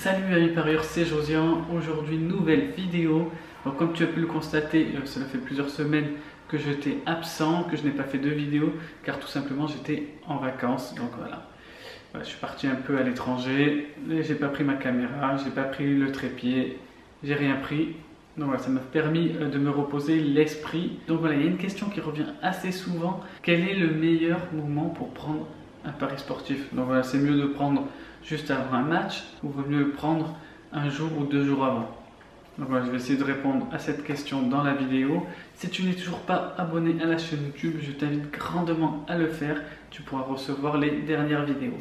Salut amis parieurs, c'est Josian. Aujourd'hui, nouvelle vidéo. Donc, comme tu as pu le constater, cela fait plusieurs semaines que j'étais absent, que je n'ai pas fait de vidéo, car tout simplement j'étais en vacances. Donc voilà, je suis parti un peu à l'étranger, j'ai pas pris ma caméra, j'ai pas pris le trépied, j'ai rien pris. Donc voilà, ça m'a permis de me reposer l'esprit. Donc voilà, il y a une question qui revient assez souvent. Quel est le meilleur moment pour prendre un pari sportif? Donc voilà, c'est mieux de prendre juste avant un match ou vaut mieux le prendre un jour ou 2 jours avant? Donc voilà, je vais essayer de répondre à cette question dans la vidéo. Si tu n'es toujours pas abonné à la chaîne YouTube, je t'invite grandement à le faire. Tu pourras recevoir les dernières vidéos.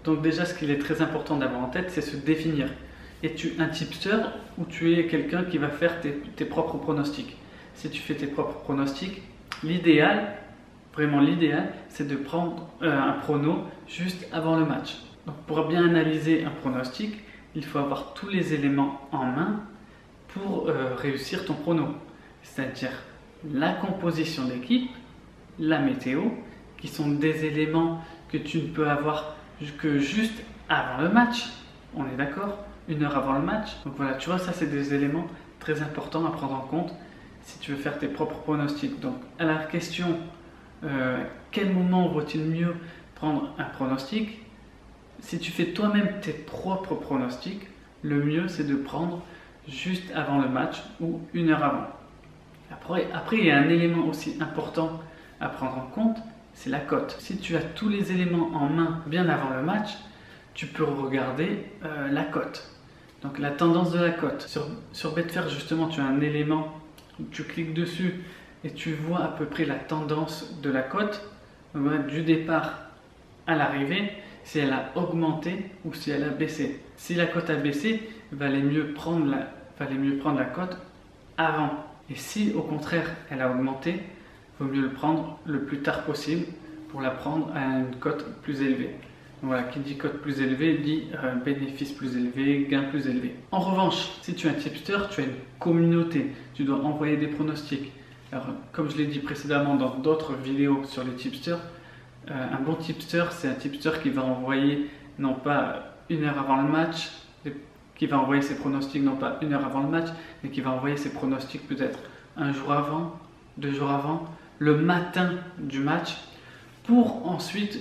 Donc déjà, ce qu'il est très important d'avoir en tête, c'est se définir. Es-tu un tipster ou tu es quelqu'un qui va faire tes propres pronostics? Si tu fais tes propres pronostics, l'idéal, vraiment l'idéal, c'est de prendre un prono juste avant le match. Donc pour bien analyser un pronostic, il faut avoir tous les éléments en main pour réussir ton prono. C'est-à-dire la composition d'équipe, la météo, qui sont des éléments que tu ne peux avoir que juste avant le match. On est d'accord? 1 heure avant le match. Donc voilà, tu vois, ça c'est des éléments très importants à prendre en compte si tu veux faire tes propres pronostics. Donc à la question quel moment vaut-il mieux prendre un pronostic? Si tu fais toi-même tes propres pronostics, le mieux c'est de prendre juste avant le match ou 1 heure avant. Après, il y a un élément aussi important à prendre en compte, c'est la cote. Si tu as tous les éléments en main bien avant le match, tu peux regarder la cote. Donc la tendance de la cote. Sur Betfair justement, tu as un élément où tu cliques dessus et tu vois à peu près la tendance de la cote, du départ à l'arrivée, si elle a augmenté ou si elle a baissé. Si la cote a baissé, il valait mieux prendre la cote avant. Et si au contraire elle a augmenté, il vaut mieux le prendre le plus tard possible pour la prendre à une cote plus élevée. Voilà, qui dit cote plus élevée dit bénéfice plus élevé, gain plus élevé. En revanche, si tu es un tipster, tu as une communauté, tu dois envoyer des pronostics. Alors, comme je l'ai dit précédemment dans d'autres vidéos sur les tipsters, un bon tipster, c'est un tipster qui va envoyer non pas 1 heure avant le match, qui va envoyer ses pronostics non pas 1 heure avant le match, mais qui va envoyer ses pronostics peut-être 1 jour avant, 2 jours avant, le matin du match, pour qu'ensuite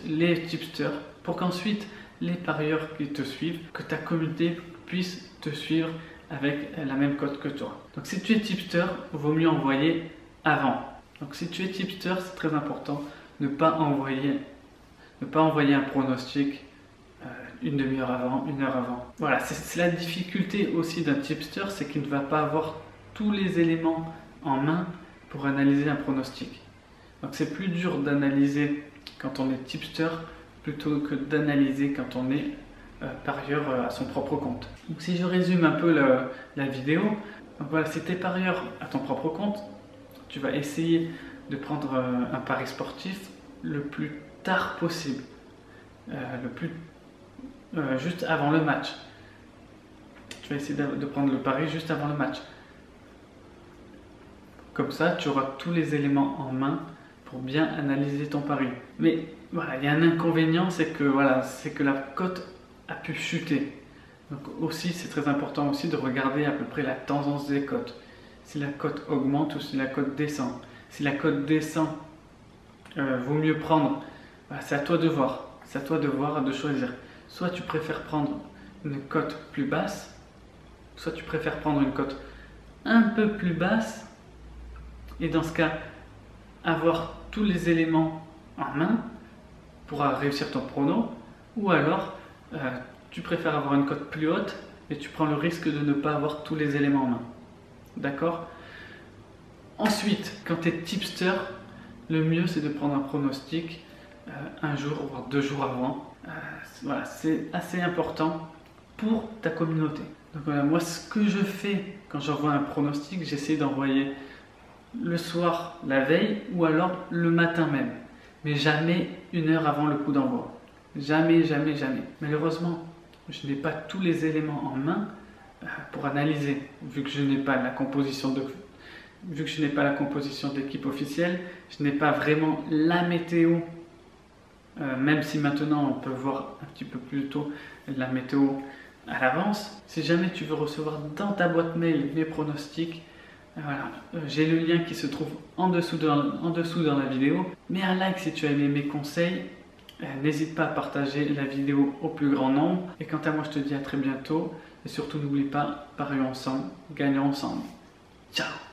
les tipsters, pour qu'ensuite les parieurs qui te suivent, que ta communauté puisse te suivre avec la même cote que toi. Donc si tu es tipster, il vaut mieux envoyer avant. Donc si tu es tipster, c'est très important de ne pas envoyer un pronostic 1/2 heure avant, 1 heure avant. Voilà, c'est la difficulté aussi d'un tipster, c'est qu'il ne va pas avoir tous les éléments en main pour analyser un pronostic. Donc c'est plus dur d'analyser quand on est tipster plutôt que d'analyser quand on est parieur à son propre compte. Donc si je résume un peu la vidéo, donc voilà, si tu es parieur à ton propre compte, tu vas essayer de prendre un pari sportif le plus tard possible, juste avant le match. Tu vas essayer de prendre le pari juste avant le match. Comme ça, tu auras tous les éléments en main pour bien analyser ton pari. Mais voilà, il y a un inconvénient, c'est que la cote a pu chuter. Donc aussi, c'est très important aussi de regarder à peu près la tendance des cotes. Si la cote augmente ou si la cote descend. Si la cote descend, vaut mieux prendre. Voilà, c'est à toi de voir. C'est à toi de voir, de choisir. Soit tu préfères prendre une cote plus basse, soit tu préfères prendre une cote un peu plus basse. Et dans ce cas, avoir tous les éléments en main pour réussir ton prono, ou alors tu préfères avoir une cote plus haute et tu prends le risque de ne pas avoir tous les éléments en main. D'accord? Ensuite, quand tu es tipster, le mieux c'est de prendre un pronostic 1 jour voire 2 jours avant. Voilà, c'est assez important pour ta communauté. Donc voilà, moi ce que je fais quand j'envoie un pronostic, j'essaie d'envoyer le soir, la veille, ou alors le matin même. Mais jamais 1 heure avant le coup d'envoi. Jamais, jamais, jamais. Malheureusement, je n'ai pas tous les éléments en main pour analyser, vu que je n'ai pas la composition vu que je n'ai pas la composition d'équipe officielle, je n'ai pas vraiment la météo, même si maintenant on peut voir un petit peu plus tôt la météo à l'avance. Si jamais tu veux recevoir dans ta boîte mail mes pronostics, voilà, j'ai le lien qui se trouve en dessous dans la vidéo. Mets un like si tu as aimé mes conseils. N'hésite pas à partager la vidéo au plus grand nombre. Et quant à moi, je te dis à très bientôt. Et surtout, n'oublie pas, parions ensemble, gagnons ensemble. Ciao!